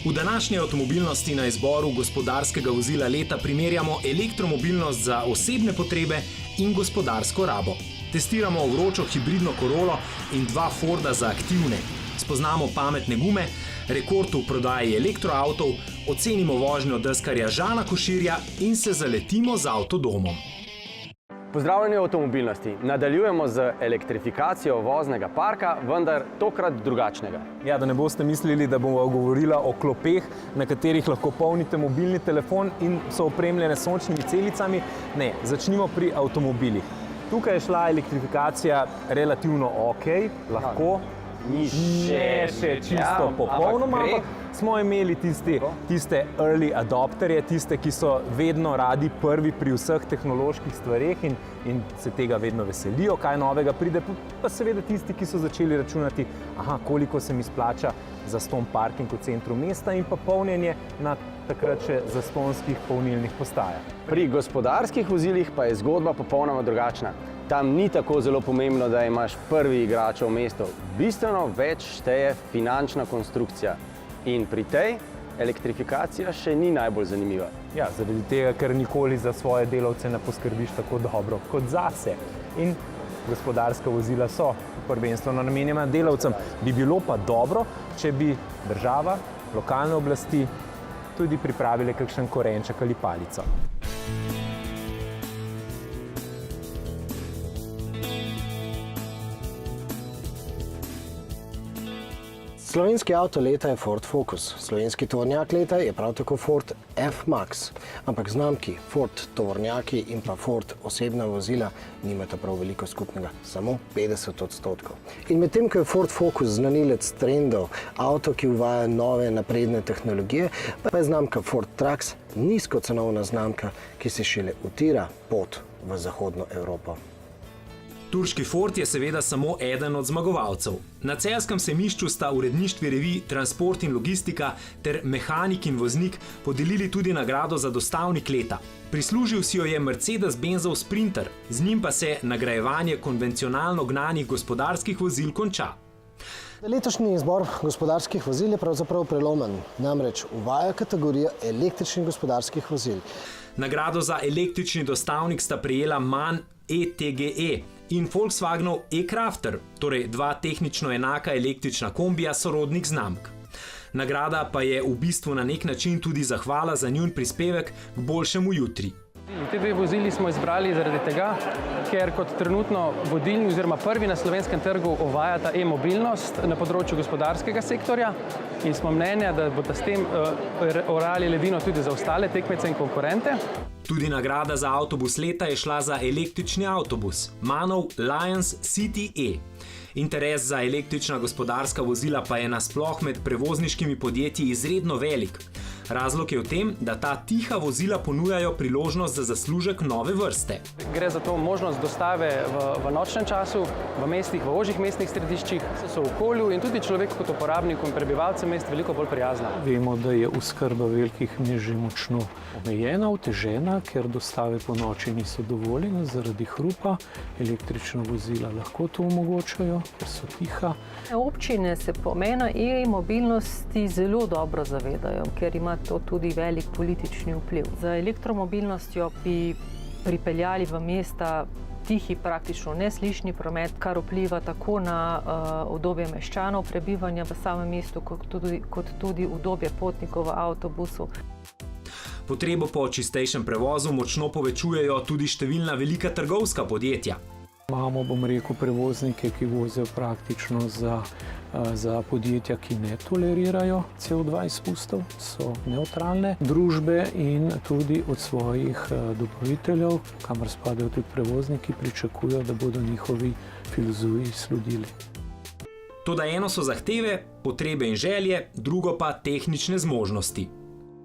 V današnji avtomobilnosti na izboru gospodarskega vozila leta primerjamo elektromobilnost za osebne potrebe in gospodarsko rabo. Testiramo vročo hibridno Corollo in 2 Forda za aktivne. Spoznamo pametne gume, rekord v prodaji elektroavtov, ocenimo vožnjo deskarja Žana Koširja in se zaletimo z avtodomom. Pozdravljeni v avtomobilnosti. Nadaljujemo z elektrifikacijo voznega parka, vendar tokrat drugačnega. Ja, da ne boste mislili, da bomo govorila o klopeh, na katerih lahko polnite mobilni telefon in so opremljene s sončnimi celicami. Ne, začnimo pri avtomobilih. Tukaj je šla elektrifikacija relativno okej, lahko. Ni še čisto popolnoma, ampak smo imeli tiste early adopterje, tiste, ki so vedno radi prvi pri vseh tehnoloških stvareh in se tega vedno veselijo, kaj novega pride, pa seveda tisti, ki so začeli računati, koliko se mi splača zastonj parking v centru mesta in pa polnjenje na takrat še zastonjskih polnilnih postajah. Pri gospodarskih vozilih pa je zgodba popolnoma drugačna. Tam ni tako zelo pomembno, da imaš prvi igrač v mestu. Bistveno več šteje finančna konstrukcija. In pri tej elektrifikacija še ni najbolj zanimiva. Ja, zaradi tega, ker nikoli za svoje delavce ne poskrbiš tako dobro kot zase. In gospodarska vozila so prvenstveno namenjena delavcem. Bi bilo pa dobro, če bi država, lokalne oblasti tudi pripravile kakšen korenček ali palico. Slovenski avto leta je Ford Focus, slovenski tovornjak leta je prav tako Ford F-Max. Ampak znamki Ford tovornjaki in pa Ford osebna vozila nimata prav veliko skupnega, samo 50%. In medtem, ko je Ford Focus znanilec trendov, avto, ki uvaja nove napredne tehnologije, pa je znamka Ford Trucks nizkocenovna znamka, ki se šele utira pot v zahodno Evropo. Turški Ford je seveda samo eden od zmagovalcev. Na celjskem sejmišču sta uredništvi revij Transport in logistika ter Mehanik in voznik podelili tudi nagrado za dostavnik leta. Prislužil si jo je Mercedes-Benzov Sprinter, z njim pa se nagrajevanje konvencionalno gnanih gospodarskih vozil konča. Letošnji izbor gospodarskih vozil je pravzaprav prelomen, namreč uvaja kategorijo električnih gospodarskih vozil. Nagrado za električni dostavnik sta prejela MAN ETGE in Volkswagenov e-Crafter, torej 2 tehnično enaka električna kombija sorodnih znamk. Nagrada pa je v bistvu na nek način tudi zahvala za njun prispevek k boljšemu jutri. Te 2 vozili smo izbrali zaradi tega, ker kot trenutno vodilni oziroma prvi na slovenskem trgu uvajata e-mobilnost na področju gospodarskega sektorja in smo mnenja, da bodo s tem orali ledino tudi za ostale tekmece in konkurente. Tudi nagrada za avtobus leta je šla za električni avtobus, MANov Lions City E. Interes za električna gospodarska vozila pa je nasploh med prevozniškimi podjetji izredno velik. Razlog je v tem, da ta tiha vozila ponujajo priložnost za zaslužek nove vrste. Gre za to možnost dostave v nočnem času, v mestih, v ožjih mestnih središčih, so v okolju in tudi človeku kot uporabniku in prebivalcem mest veliko bolj prijazna. Vemo, da je oskrba velikih mest že močno omejena, otežena, ker dostave po noči niso dovoljene zaradi hrupa. Električna vozila lahko to omogočajo, ker so tiha. Občine se pomena e-mobilnosti zelo dobro zavedajo, ker ima to tudi velik politični vpliv. Z elektromobilnostjo bi pripeljali v mesta tihi, praktično neslišni promet, kar vpliva tako na udobje meščanov prebivanja v samem mestu, kot tudi udobje potnikov v avtobusu. Potrebo po čistejšem prevozu močno povečujejo tudi številna velika trgovska podjetja. Imamo, prevoznike, ki vozijo praktično za podjetja, ki ne tolerirajo CO2 izpustov, so nevtralne družbe in tudi od svojih dobaviteljev, kamor spadajo tudi prevozniki, pričakujejo, da bodo njihovi filozofiji sledili. Toda eno so zahteve, potrebe in želje, drugo pa tehnične zmožnosti.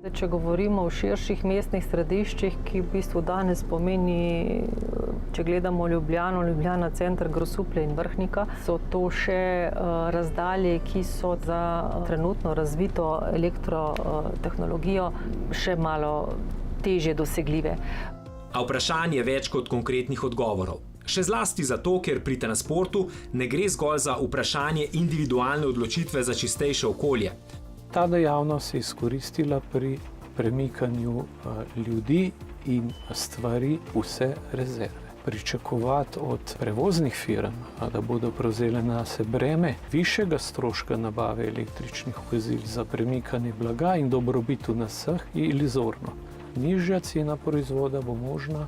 Če govorimo o širših mestnih središčih, ki v bistvu danes pomeni, če gledamo Ljubljano, Ljubljana center, Grosuplje in Vrhnika, so to še razdalje, ki so za trenutno razvito elektrotehnologijo še malo težje dosegljive. A vprašanje je več kot konkretnih odgovorov. Še zlasti zato, ker pri transportu ne gre zgolj za vprašanje individualne odločitve za čistejše okolje. Ta dejavnost je izkoristila pri premikanju ljudi in stvari vse rezerve. Pričakovati od prevoznih firm, da bodo prevzele nase breme višjega stroška nabave električnih vozil za premikanje blaga in dobrobit vseh je iluzorno. Nižja cena proizvoda bo možna,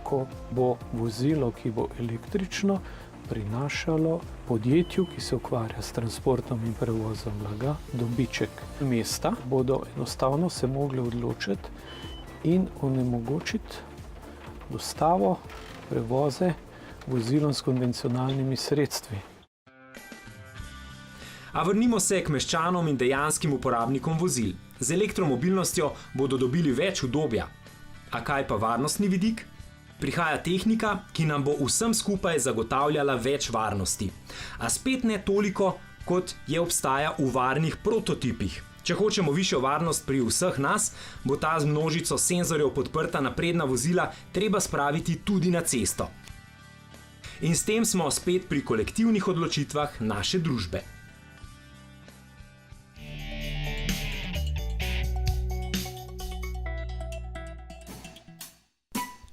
ko bo vozilo, ki bo električno, prinašalo podjetju, ki se ukvarja s transportom in prevozom blaga, dobiček. Mesta bodo enostavno se mogli odločiti in onemogočiti dostavo, prevoze vozilom s konvencionalnimi sredstvi. A vrnimo se k meščanom in dejanskim uporabnikom vozil. Z elektromobilnostjo bodo dobili več udobja. A kaj pa varnostni vidik? Prihaja tehnika, ki nam bo vsem skupaj zagotavljala več varnosti. A spet ne toliko, kot je obstaja v varnih prototipih. Če hočemo višjo varnost pri vseh nas, bo ta z množico senzorjev podprta napredna vozila treba spraviti tudi na cesto. In s tem smo spet pri kolektivnih odločitvah naše družbe.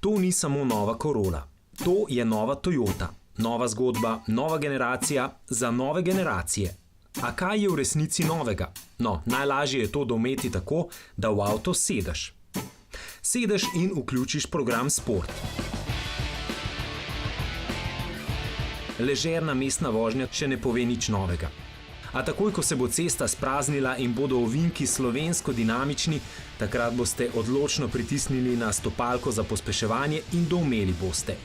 To ni samo nova Corolla. To je nova Toyota. Nova zgodba, nova generacija za nove generacije. A kaj je v resnici novega? No, najlažje je to doumeti tako, da v avto sedeš. Sedeš in vključiš program Sport. Ležerna mestna vožnja še ne pove nič novega. A takoj, ko se bo cesta spraznila in bodo ovinki slovensko dinamični, takrat boste odločno pritisnili na stopalko za pospeševanje in doumeli boste.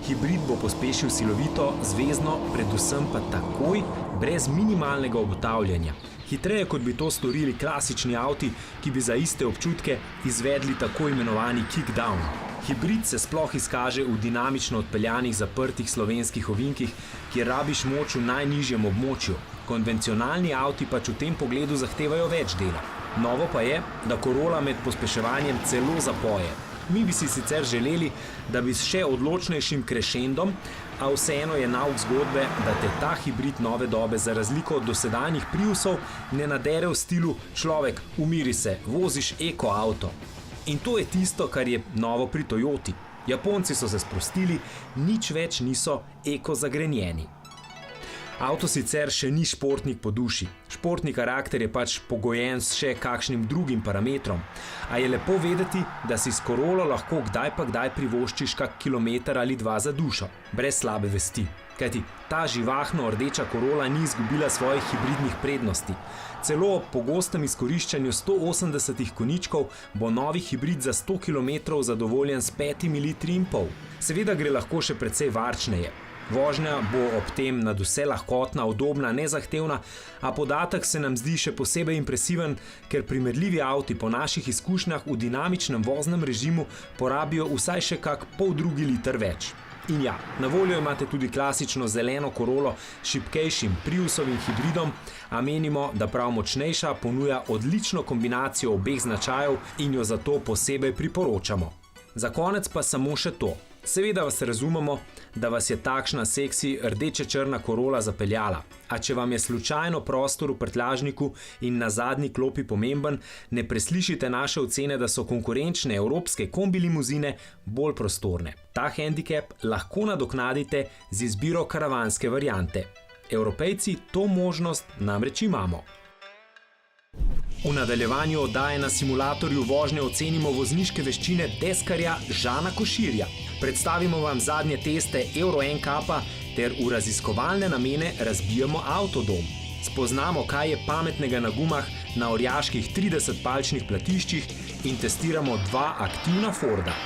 Hibrid bo pospešil silovito, zvezno, predvsem pa takoj, brez minimalnega obotavljanja. Hitreje, kot bi to storili klasični avti, ki bi za iste občutke izvedli tako imenovani kickdown. Hibrid se sploh izkaže v dinamično odpeljanih zaprtih slovenskih ovinkih, kjer rabiš moč v najnižjem območju. Konvencionalni avti pač v tem pogledu zahtevajo več dela. Novo pa je, da Corolla med pospeševanjem celo zapoje. Mi bi si sicer želeli, da bi s še odločnejšim krešendom, a vseeno je nauk zgodbe, da te ta hibrid nove dobe za razliko od dosedanjih Priusov ne nadere v stilu človek, umiri se, voziš eko avto. In to je tisto, kar je novo pri Toyoti. Japonci so se sprostili, nič več niso eko zagrenjeni. Avto sicer še ni športnik po duši. Športni karakter je pač pogojen s še kakšnim drugim parametrom. A je lepo vedeti, da si s Corollo lahko kdaj pa kdaj privoščiš kak kilometer ali dva za dušo, brez slabe vesti. Kajti ta živahno rdeča Corolla ni izgubila svojih hibridnih prednosti. Celo ob pogostem izkoriščanju 180 konjičkov bo novi hibrid za 100 km zadovoljen s 5,5 litri. Seveda gre lahko še precej varčneje. Vožnja bo ob tem nadvse lahkotna, udobna, nezahtevna, a podatek se nam zdi še posebej impresiven, ker primerljivi avti po naših izkušnjah v dinamičnem voznem režimu porabijo vsaj še kak poldrugi liter več. In ja, na voljo imate tudi klasično zeleno Corollo s šibkejšim Priusovim hibridom, a menimo, da prav močnejša ponuja odlično kombinacijo obeh značajev in jo zato posebej priporočamo. Za konec pa samo še to. Seveda vas razumemo, da vas je takšna seksi rdeče-črna Corolla zapeljala, a če vam je slučajno prostor v prtljažniku in na zadnji klopi pomemben, ne preslišite naše ocene, da so konkurenčne evropske kombi limuzine bolj prostorne. Ta hendikep lahko nadoknadite z izbiro karavanske variante. Evropejci to možnost namreč imamo. V nadaljevanju oddaje na simulatorju vožnje ocenimo vozniške veščine deskarja Žana Koširja. Predstavimo vam zadnje teste Euro NCAP-a ter v raziskovalne namene razbijemo avtodom. Spoznamo, kaj je pametnega na gumah na orjaških 30-palčnih platiščih in testiramo 2 aktivna Forda.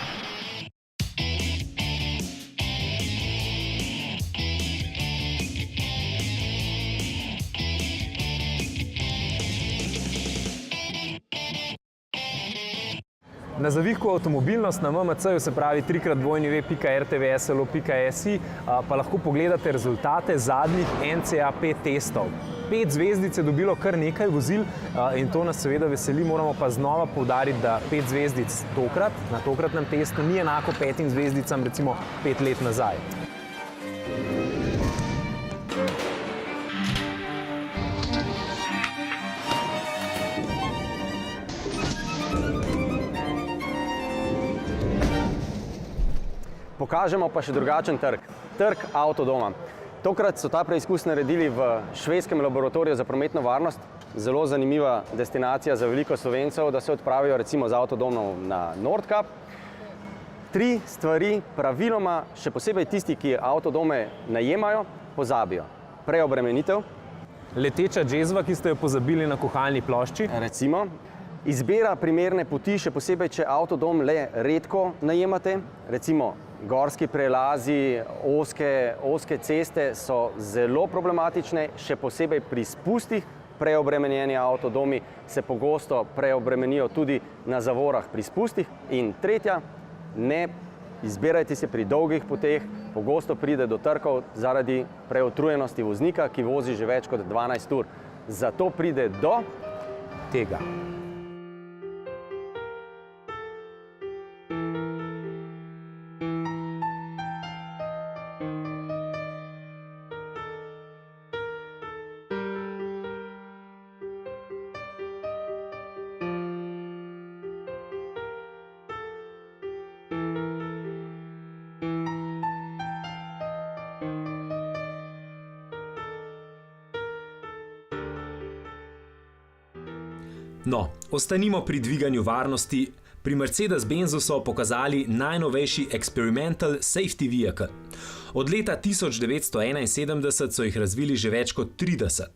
Na zavihku avtomobilnost na MMC-ju, se pravi 3x2.rtvslo.si, pa lahko pogledate rezultate zadnjih NCAP testov. 5 zvezdic je dobilo kar nekaj vozil in to nas seveda veseli, moramo pa znova poudariti, da 5 zvezdic na tokratnem testu ni enako 5 zvezdicam recimo 5 let nazaj. Pokažemo pa še drugačen trg, trg avtodoma. Tokrat so ta preizkus naredili v švedskem laboratoriju za prometno varnost. Zelo zanimiva destinacija za veliko Slovencev, da se odpravijo recimo z avtodomom na Nordkap. 3 stvari praviloma, še posebej tisti, ki avtodome najemajo, pozabijo. Preobremenitev. Leteča džezva, ki ste jo pozabili na kuhalni plošči. Recimo. Izbira primerne poti, še posebej, če avtodom le redko najemate. Recimo gorski prelazi, ozke ceste so zelo problematične, še posebej pri spustih. Preobremenjeni avtodomi se pogosto preobremenijo tudi na zavorah pri spustih. In tretja, ne izbirajte se pri dolgih poteh, pogosto pride do trkov zaradi preutrujenosti voznika, ki vozi že več kot 12 ur. Zato pride do tega. No, ostanimo pri dviganju varnosti. Pri Mercedes-Benzu so pokazali najnovejši Experimental Safety Vehicle. Od leta 1971 so jih razvili že več kot 30.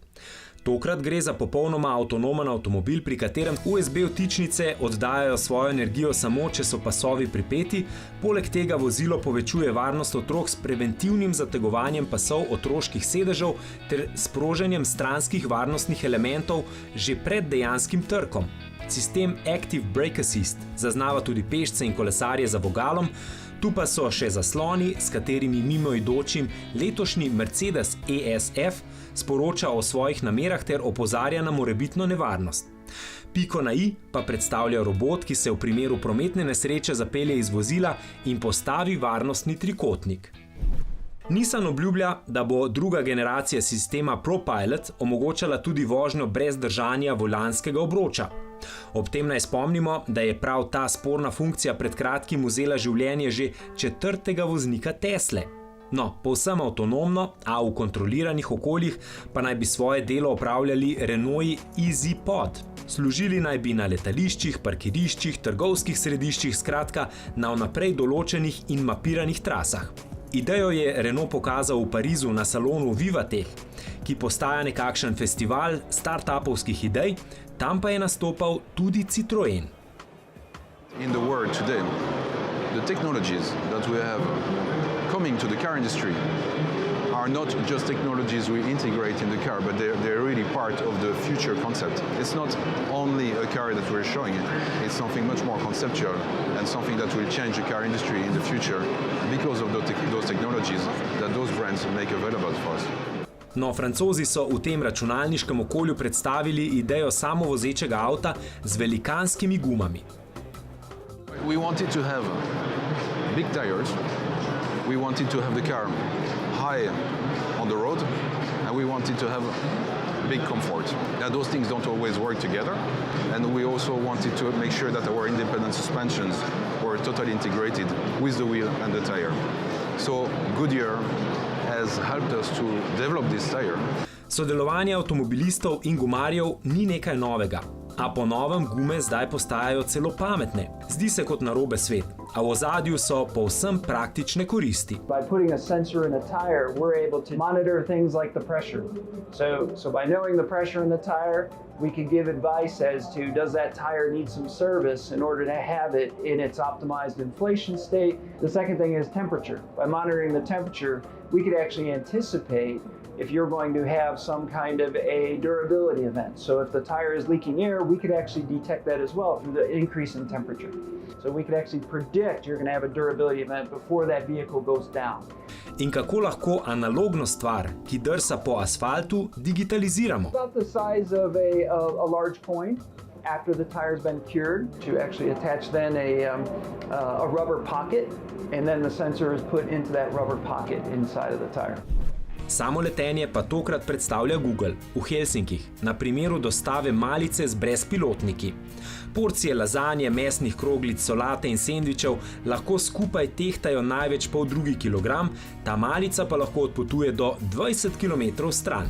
Tokrat gre za popolnoma avtonomen avtomobil, pri katerem USB vtičnice oddajajo svojo energijo samo, če so pasovi pripeti. Poleg tega vozilo povečuje varnost otrok s preventivnim zategovanjem pasov otroških sedežev ter sproženjem stranskih varnostnih elementov že pred dejanskim trkom. Sistem Active Brake Assist zaznava tudi pešce in kolesarje za vogalom. Tu pa so še zasloni, s katerimi mimoidočim letošnji Mercedes ESF sporoča o svojih namerah ter opozarja na morebitno nevarnost. Piko na i pa predstavlja robot, ki se v primeru prometne nesreče zapelje iz vozila in postavi varnostni trikotnik. Nissan obljublja, da bo druga generacija sistema ProPilot omogočala tudi vožnjo brez držanja volanskega obroča. Ob tem naj spomnimo, da je prav ta sporna funkcija pred kratkim vzela življenje že 4. voznika Tesle. No, povsem avtonomno, a v kontroliranih okoljih pa naj bi svoje delo opravljali Renaulti EasyPod. Služili naj bi na letališčih, parkiriščih, trgovskih središčih, skratka na vnaprej določenih in mapiranih trasah. Idejo je Renault pokazal v Parizu na salonu Vivatech, ki postaja nekakšen festival start-upovskih idej, tam pa je nastopal tudi Citroën. In the world today, the technologies that we have coming to the car industry are not just technologies we integrate in the car, but they're really part of the future concept. It's not only a car that we're showing, it's something much more conceptual and something that will change the car industry in the future because of those technologies that those brands make available for us. No, Francozi so v tem računalniškem okolju predstavili idejo samovozečega avta z velikanskimi gumami. We wanted to have big tires, we wanted to have the car high on the road, and we wanted to have big comfort. Now, those things don't always work together, and we also wanted to make sure that our independent suspensions were totally integrated with the wheel and the tire. So Goodyear has helped us to develop this tire. Sodelovanje avtomobilistov in gumarjev ni nekaj novega, a po novem gume zdaj postajajo celo pametne. Zdi se kot narobe svet, a v ozadju so povsem praktične koristi. By putting a sensor in a tire, we're able to monitor things like the pressure. So by knowing the pressure in the tire, we can give advice as to does that tire need some service in order to have it in its optimized inflation state. The second thing is temperature. By monitoring the temperature, we could actually anticipate if you're going to have some kind of a durability event. So if the tire is leaking air, we could actually detect that as well through the increase in temperature. So we could actually predict you're going to have a durability event before that vehicle goes down. In kako lahko analogno stvar, ki drsa po asfaltu, digitaliziramo? About the size of a large coin after the tire's been cured, to actually attach then a rubber pocket, and then the sensor is put into that rubber pocket inside of the tire. Samo letenje pa tokrat predstavlja Google v Helsinkih na primeru dostave malice z brezpilotniki. Porcije lazanje, mesnih kroglic, solate in sendvičev lahko skupaj tehtajo največ 0,5 kg, ta malica pa lahko odpotuje do 20 km stran.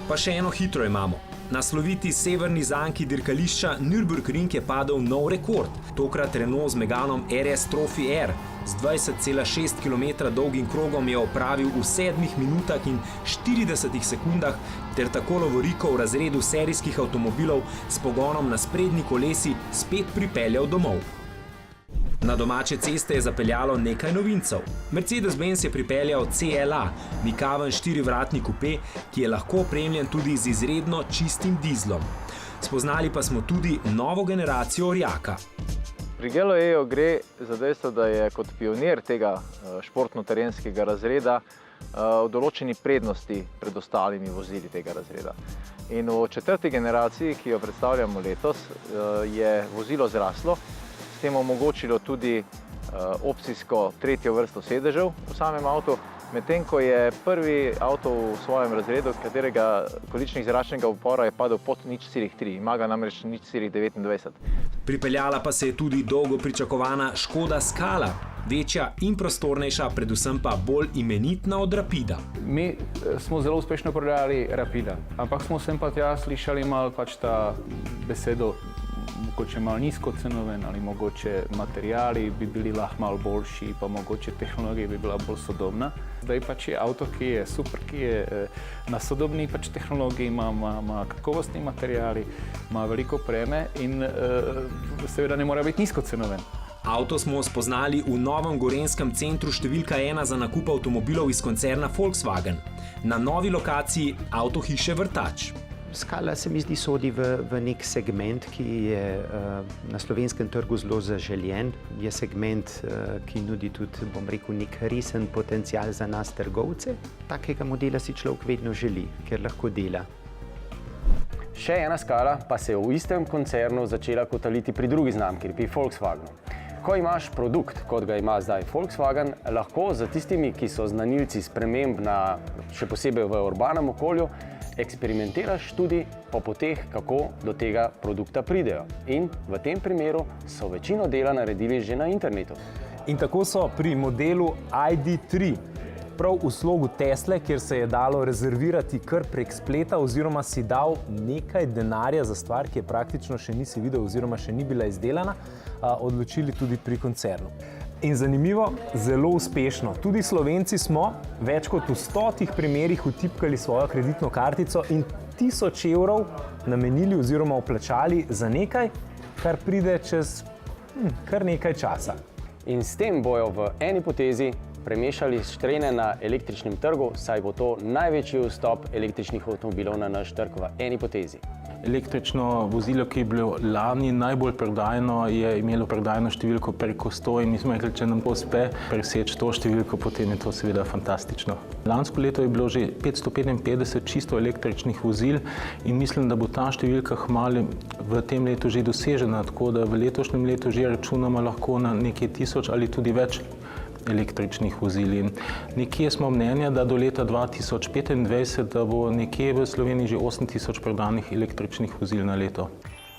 Pa še eno hitro imamo. Na sloviti severni zanki dirkališča Nürburgring je padel nov rekord. Tokrat Renault z Meganom RS Trophy R z 20,6 km dolgim krogom je opravil v 7 minutah in 40 sekundah ter tako lovoriko v razredu serijskih avtomobilov s pogonom na sprednji kolesi spet pripeljal domov. Na domače ceste je zapeljalo nekaj novincev. Mercedes-Benz je pripeljal CLA, mikaven 4-vratni kupe, ki je lahko opremljen tudi z izredno čistim dizlom. Spoznali pa smo tudi novo generacijo orjaka. Pri Gelo-Eju gre za dejstvo, da je kot pionir tega športno-terenskega razreda v določeni prednosti pred ostalimi vozili tega razreda. In v 4. generaciji, ki jo predstavljamo letos, je vozilo zraslo, s tem omogočilo tudi opcijsko 3. vrsto sedežev v samem avtu, medtem ko je prvi avto v svojem razredu, katerega količnik zračnega upora je padel pod 0,3, ima ga namreč 0,29. Pripeljala pa se je tudi dolgo pričakovana Škoda Scala, večja in prostornejša, predvsem pa bolj imenitna od Rapida. Mi smo zelo uspešno prodajali Rapida, ampak smo sem pa tja slišali malo pač ta besedo, mogoče malo nizkocenoven ali mogoče materiali bi bili lahko malo boljši, pa mogoče tehnologija bi bila bolj sodobna. Zdaj pač je avto, ki je super, ki je na sodobni pač tehnologiji, ima kakovostni materiali, ima veliko opreme in seveda ne mora biti nizkocenoven. Avto smo spoznali v novem gorenjskem centru številka 1 za nakup avtomobilov iz koncerna Volkswagen, na novi lokaciji avtohiše Vrtač. Scala se mi zdi sodi v nek segment, ki je na slovenskem trgu zelo zaželjen. Je segment, ki nudi tudi, bom rekel, nek resen potencial za nas trgovce. Takega modela si človek vedno želi, ker lahko dela. Še ena Scala pa se je v istem koncernu začela kotaliti pri drugi znamki, pri Volkswagenu. Ko imaš produkt, kot ga ima zdaj Volkswagen, lahko za tistimi, ki so znanilci sprememb še posebej v urbanem okolju, eksperimentiraš tudi po poteh, kako do tega produkta pridejo. In v tem primeru so večino dela naredili že na internetu. In tako so pri modelu ID.3, prav v slogu Tesle, kjer se je dalo rezervirati kar prek spleta oziroma si dal nekaj denarja za stvar, ki je praktično še nisi videl oziroma še ni bila izdelana, odločili tudi pri koncernu. In zanimivo, zelo uspešno. Tudi Slovenci smo več kot v 100 primerih vtipkali svojo kreditno kartico in 1000 evrov namenili oziroma vplačali za nekaj, kar pride čez kar nekaj časa. In s tem bojo v eni potezi premešali štrene na električnem trgu, saj bo to največji vstop električnih avtomobilov na naš trg v eni potezi. Električno vozilo, ki je bilo lani najbolj prodajno, je imelo prodajno številko preko 100 in mi smo rekli, če nam uspe preseči to številko, potem je to seveda fantastično. Lansko leto je bilo že 555 čisto električnih vozil in mislim, da bo ta številka kmalu v tem letu že dosežena, tako da v letošnjem letu že računamo lahko na nekaj 1000 ali tudi več električnih vozil. In nekje smo mnenja, da do leta 2025 da bo nekje v Sloveniji že 8000 prodanih električnih vozil na leto.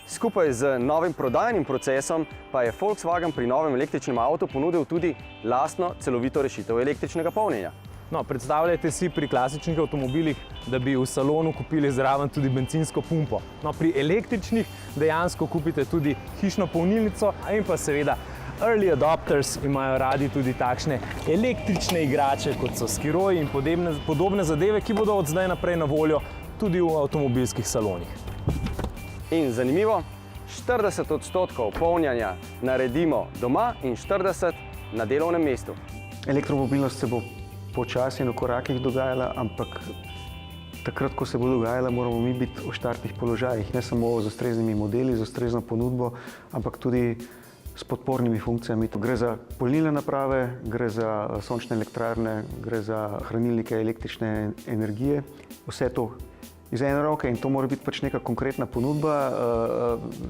Skupaj z novim prodajnim procesom pa je Volkswagen pri novem električnem avtu ponudil tudi lastno celovito rešitev električnega polnjenja. No, predstavljajte si pri klasičnih avtomobilih, da bi v salonu kupili zraven tudi bencinsko pumpo. No, pri električnih dejansko kupite tudi hišno polnilnico in pa seveda early adopters imajo radi tudi takšne električne igrače, kot so skiroji in podobne zadeve, ki bodo od zdaj naprej na voljo tudi v avtomobilskih salonih. In zanimivo, 40% polnjenja naredimo doma in 40% na delovnem mestu. Elektromobilnost se bo počasi in v korakih dogajala, ampak takrat, ko se bo dogajala, moramo mi biti v štartnih položajih, ne samo z ustreznimi modeli, z ustrezno ponudbo, ampak tudi s podpornimi funkcijami. Gre za polnilne naprave, gre za sončne elektrarne, gre za hranilnike električne energije. Vse to iz ene roke in to mora biti pač neka konkretna ponudba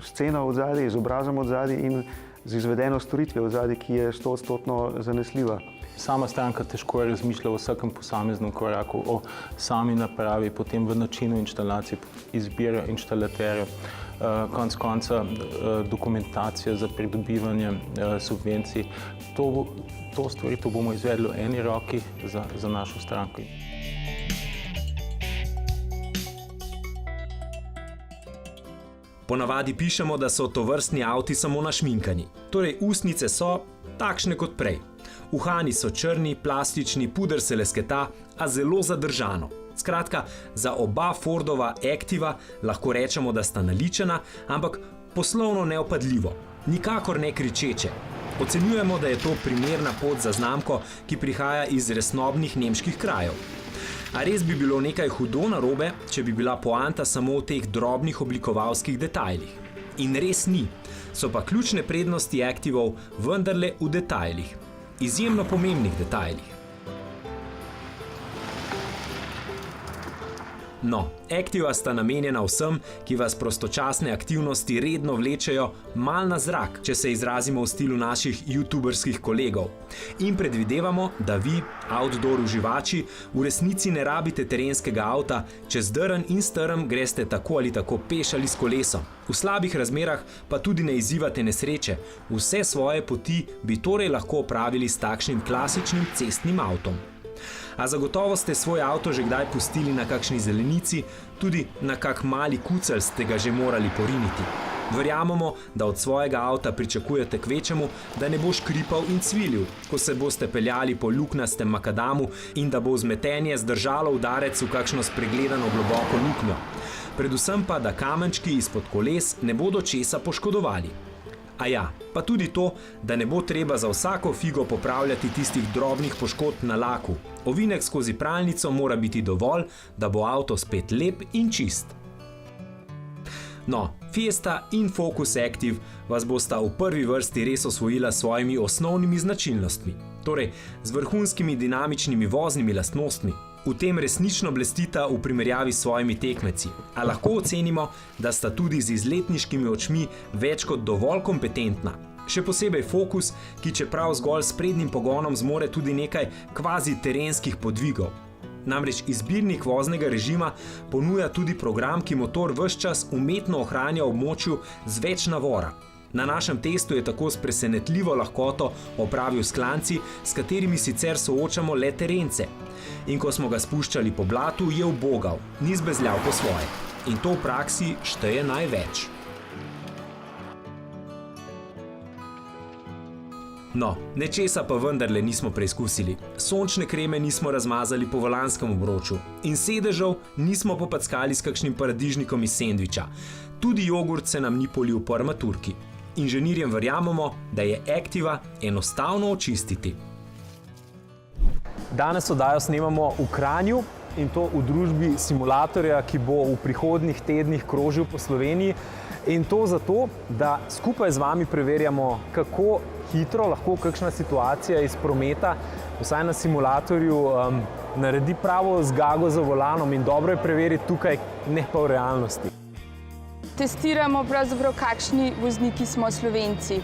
s ceno odzadaj, z obrazom odzadaj in z izvedeno storitvijo v zadnji, ki je 100% zanesljiva. Sama stranka težko razmišlja o vsakem posameznem koraku, o sami napravi, potem v načinu inštalacije, izbire inštalaterja, konec konca dokumentacija za pridobivanje subvencij. To storitev bomo izvedli v eni roki za našo stranko. Ponavadi pišemo, da so tovrstni avti samo našminkani. Torej, ustnice so takšne kot prej. Uhani so črni, plastični, puder se lesketa, a zelo zadržano. Skratka, za oba Fordova Activa lahko rečemo, da sta naličena, ampak poslovno neopadljivo, nikakor ne kričeče. Ocenjujemo, da je to primerna pot za znamko, ki prihaja iz resnobnih nemških krajev. A res bi bilo nekaj hudo narobe, če bi bila poanta samo v teh drobnih oblikovalskih detajlih. In res ni, so pa ključne prednosti Activov vendarle v detajlih. Izjemno pomembnih detajlih. No, Activa sta namenjena vsem, ki vas prostočasne aktivnosti redno vlečejo mal na zrak, če se izrazimo v stilu naših youtuberskih kolegov. In predvidevamo, da vi, outdoor uživači, v resnici ne rabite terenskega avta, čez drn in strm greste tako ali tako peš ali s kolesom. V slabih razmerah pa tudi ne izzivate nesreče. Vse svoje poti bi torej lahko opravili s takšnim klasičnim cestnim avtom. A zagotovo ste svoj avto že kdaj pustili na kakšni zelenici, tudi na kak mali kucelj ste ga že morali poriniti. Verjamemo, da od svojega avta pričakujete kvečemu, da ne bo škripal in cvilil, ko se boste peljali po luknastem makadamu in da bo vzmetenje zdržalo udarec v kakšno spregledano globoko luknjo. Predvsem pa, da kamenčki izpod koles ne bodo česa poškodovali. A ja, pa tudi to, da ne bo treba za vsako figo popravljati tistih drobnih poškodb na laku. Ovinek skozi pralnico mora biti dovolj, da bo avto spet lep in čist. No, Fiesta in Focus Active vas bosta v prvi vrsti res osvojila s svojimi osnovnimi značilnostmi, torej z vrhunskimi dinamičnimi voznimi lastnostmi. V tem resnično blestita v primerjavi s svojimi tekmeci, a lahko ocenimo, da sta tudi z izletniškimi očmi več kot dovolj kompetentna. Še posebej Focus, ki čeprav zgolj s prednjim pogonom zmore tudi nekaj kvazi terenskih podvigov. Namreč izbirnik voznega režima ponuja tudi program, ki motor ves čas umetno ohranja v območju z več navora. Na našem testu je tako s presenetljivo lahkoto opravil s klanci, s katerimi sicer soočamo le terence. In ko smo ga spuščali po blatu, je ubogal, ni zbezljal po svoje. In to v praksi šteje največ. No, nečesa pa vendarle nismo preizkusili. Sončne kreme nismo razmazali po volanskem obroču in sedežev nismo popackali s kakšnim paradižnikom iz sendviča. Tudi jogurt se nam ni polil po armaturki. Inženirjem verjamemo, da je Activa enostavno očistiti. Danes oddajo snemamo v Kranju in to v družbi simulatorja, ki bo v prihodnjih tednih krožil po Sloveniji. In to zato, da skupaj z vami preverjamo, kako hitro lahko kakšna situacija iz prometa, vsaj na simulatorju, naredi pravo zgago za volanom in dobro je preveriti tukaj, ne pa v realnosti. Testiramo pravzaprav, kakšni vozniki smo Slovenci.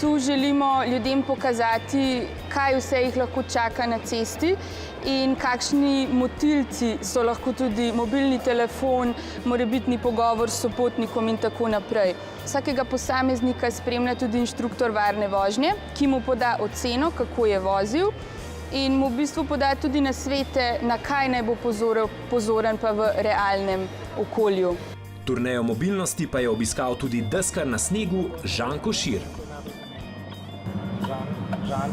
Tu želimo ljudem pokazati, kaj vse jih lahko čaka na cesti in kakšni motilci so lahko tudi mobilni telefon, morebitni pogovor s sopotnikom in tako naprej. Vsakega posameznika spremlja tudi inštruktor varne vožnje, ki mu poda oceno, kako je vozil in mu v bistvu poda tudi nasvete, na kaj naj bo pozoren pa v realnem okolju. Turnejo mobilnosti pa je obiskal tudi deskar na snegu Žan Košir. Žan.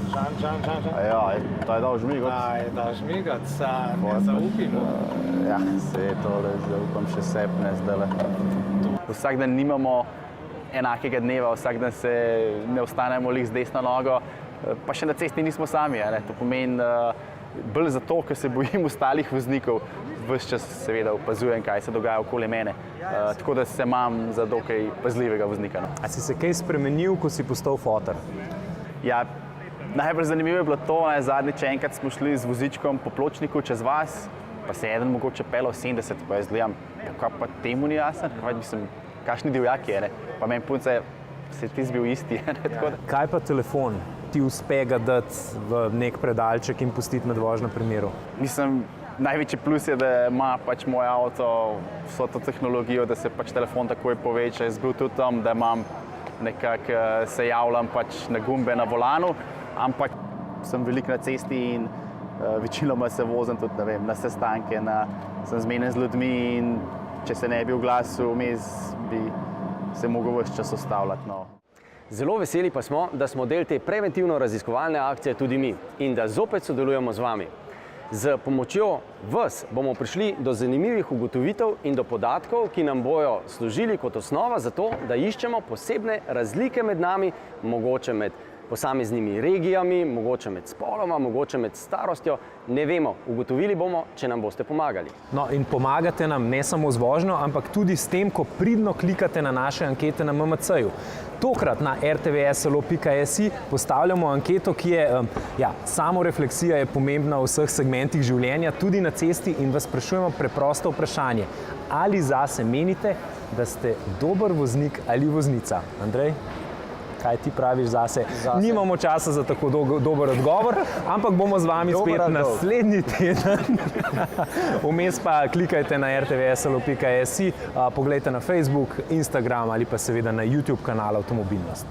Ja, taj dal žmigat. Taj dal žmigat, ne zaupimo. Ja, se je tole, zaupam še sepne zdajle. Vsak dan nimamo enakega dneva, vsak dan se ne ostanemo lih z desno nogo, pa še na cesti nismo sami. To pomeni bolj zato, ker se bojim ostalih voznikov. Ves čas seveda opazujem, kaj se dogaja okoli mene. Tako da se imam za dokaj pazljivega voznika. A si se kaj spremenil, ko si postal fotor? Ja, najbolj zanimivo je bilo to, zadnjič enkrat smo šli z vozičkom po pločniku čez vas, pa se je eden mogoče peljal 70, pa jaz gledam, kaj pa temu ni jasen, kakšni divjaki je, ne? Pa meni punce, se ti bil isti. Kaj pa telefon? Ti uspe ga dati v nek predalček in pustiti med vožnjo pri miru? Mislim, največji plus je, da ima pač moj avto vso to tehnologijo, da se pač telefon takoj poveča. Jaz bil tudi tam, da imam nekako se javljam pač na gumbe na volanu, ampak sem veliko na cesti in večinoma se vozim tudi, ne vem, na sestanke, sem zmenjen z ljudmi in če se ne bi oglasil vmes, bi se mogel ves čas ustavljati. No. Zelo veseli pa smo, da smo del te preventivno-raziskovalne akcije tudi mi in da zopet sodelujemo z vami. Z pomočjo vas bomo prišli do zanimivih ugotovitev in do podatkov, ki nam bojo služili kot osnova za to, da iščemo posebne razlike med nami, mogoče med posameznimi regijami, mogoče med spoloma, mogoče med starostjo. Ne vemo, ugotovili bomo, če nam boste pomagali. No in pomagate nam ne samo z vožnjo, ampak tudi s tem, ko pridno klikate na naše ankete na MMC-ju. Tokrat na rtvslo.si postavljamo anketo, ki je, samorefleksija je pomembna v vseh segmentih življenja, tudi na cesti, in vas sprašujemo preprosto vprašanje. Ali zase menite, da ste dober voznik ali voznica? Andrej? Kaj ti praviš zase? Nimamo časa za tako dober odgovor, ampak bomo z vami spet naslednji teden. Vmes pa klikajte na rtvslo.si, poglejte na Facebook, Instagram ali pa seveda na YouTube kanal Avtomobilnost.